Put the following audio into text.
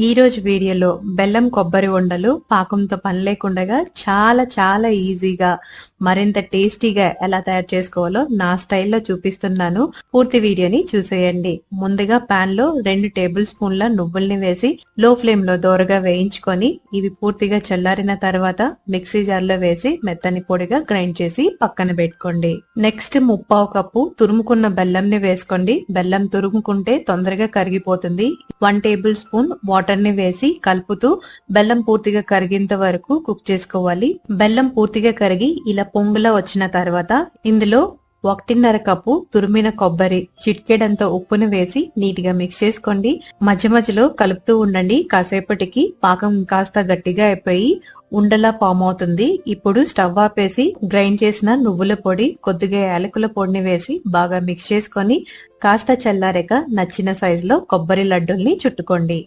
ఈ రోజు వీడియోలో బెల్లం కొబ్బరి ఉండలు పాకంతో పని లేకుండా చాలా చాలా ఈజీగా మరింత టేస్టీగా ఎలా తయారు చేసుకోవాలో నా స్టైల్లో చూపిస్తున్నాను. పూర్తి వీడియోని చూసేయండి. ముందుగా పాన్ లో 2 టేబుల్ స్పూన్ల నువ్వుల్ని వేసి లో ఫ్లేమ్ లో దోరగా వేయించుకొని ఇవి పూర్తిగా చల్లారిన తర్వాత మిక్సీ జార్ లో వేసి మెత్తని పొడిగా గ్రైండ్ చేసి పక్కన పెట్టుకోండి. నెక్స్ట్ 1/2 కప్పు తురుముకున్న బెల్లంని వేసుకోండి. బెల్లం తురుముకుంటే తొందరగా కరిగిపోతుంది. 1 టేబుల్ స్పూన్ వాటర్ ని వేసి కలుపుతూ బెల్లం పూర్తిగా కరిగేంత వరకు కుక్ చేసుకోవాలి. బెల్లం పూర్తిగా కరిగి ఇలా పొంగులా వచ్చిన తర్వాత ఇందులో 1.5 కప్పు తురిమిన కొబ్బరి, చిటికెడంత ఉప్పును వేసి నీట్ గా మిక్స్ చేసుకోండి. మధ్య మధ్యలో కలుపుతూ ఉండండి. కాసేపటికి పాకం కాస్త గట్టిగా అయిపోయి ఉండలా ఫామ్ అవుతుంది. ఇప్పుడు స్టవ్ ఆపేసి గ్రైండ్ చేసిన నువ్వుల పొడి, కొద్దిగా యాలకుల పొడిని వేసి బాగా మిక్స్ చేసుకొని కాస్త చల్లారాక నచ్చిన సైజులో కొబ్బరి లడ్డూల్ని చుట్టుకోండి.